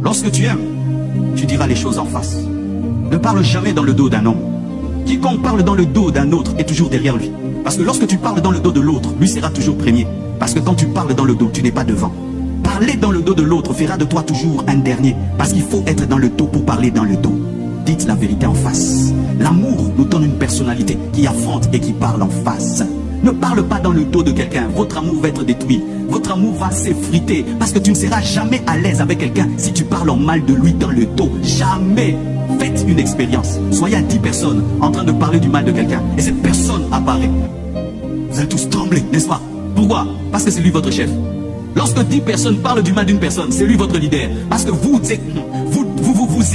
Lorsque tu aimes, tu diras les choses en face. Ne parle jamais dans le dos d'un homme. Quiconque parle dans le dos d'un autre est toujours derrière lui. Parce que lorsque tu parles dans le dos de l'autre, lui sera toujours premier. Parce que quand tu parles dans le dos, tu n'es pas devant. Parler dans le dos de l'autre fera de toi toujours un dernier. Parce qu'il faut être dans le dos pour parler dans le dos. Dites la vérité en face. L'amour nous donne une personnalité qui affronte et qui parle en face. Ne parle pas dans le dos de quelqu'un. Votre amour va être détruit. Votre amour va s'effriter. Parce que tu ne seras jamais à l'aise avec quelqu'un si tu parles en mal de lui dans le dos. Jamais. Faites une expérience. Soyez à 10 personnes en train de parler du mal de quelqu'un. Et cette personne apparaît. Vous allez tous trembler, n'est-ce pas? Pourquoi? Parce que c'est lui votre chef. Lorsque 10 personnes parlent du mal d'une personne, c'est lui votre leader. Parce que vous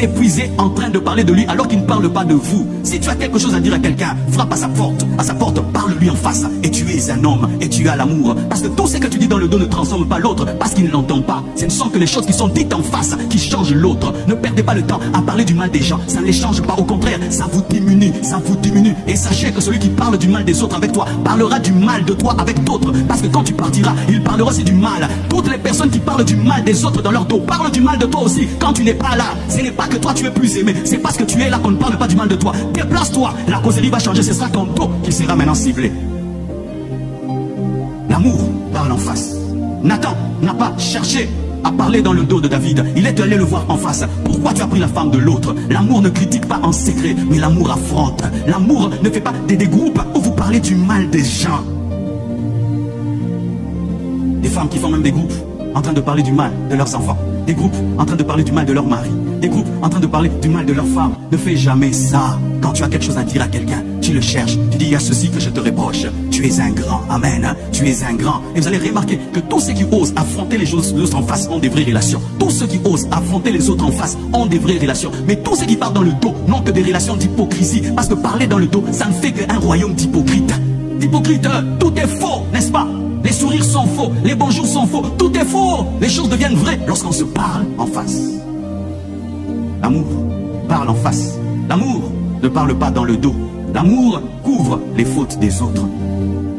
épuisez en train de parler de lui alors qu'il ne parle pas de vous. Si tu as quelque chose à dire à quelqu'un, frappe à sa porte, parle-lui en face. Et tu es un homme, et tu as l'amour. Parce que tout ce que tu dis dans le dos ne transforme pas l'autre, parce qu'il ne l'entend pas. Ce ne sont que les choses qui sont dites en face qui changent l'autre. Ne perdez pas le temps à parler du mal des gens, ça ne les change pas, au contraire, ça vous diminue, ça vous diminue. Et sachez que celui qui parle du mal des autres avec toi, parlera du mal de toi avec d'autres. Parce que quand tu partiras, il parlera aussi du mal. Toutes les personnes qui parlent du mal des autres dans leur dos, parlent du mal de toi aussi. Quand tu n'es pas là, ce n'est pas que toi tu es plus aimé, c'est parce que tu es là qu'on ne parle pas du mal de toi. Déplace-toi, la causerie va changer, ce sera ton dos qui sera maintenant ciblé. L'amour parle en face. Nathan n'a pas cherché à parler dans le dos de David, il est allé le voir en face. Pourquoi tu as pris la femme de l'autre? L'amour ne critique pas en secret, mais l'amour affronte. L'amour ne fait pas des groupes où vous parlez du mal des gens. Des femmes qui font même des groupes en train de parler du mal de leurs enfants. Des groupes en train de parler du mal de leur mari. Des groupes en train de parler du mal de leur femme. Ne fais jamais ça. Quand tu as quelque chose à dire à quelqu'un, tu le cherches. Tu dis, il y a ceci que je te reproche. Tu es un grand. Amen. Tu es un grand. Et vous allez remarquer que tous ceux qui osent affronter les autres en face ont des vraies relations. Tous ceux qui osent affronter les autres en face ont des vraies relations. Mais tous ceux qui parlent dans le dos n'ont que des relations d'hypocrisie. Parce que parler dans le dos, ça ne fait qu'un royaume d'hypocrites. D'hypocrites, tout est faux, n'est-ce pas? Les sourires sont faux, les bonjours sont faux, tout est faux. Les choses deviennent vraies lorsqu'on se parle en face. L'amour parle en face. L'amour ne parle pas dans le dos. L'amour couvre les fautes des autres.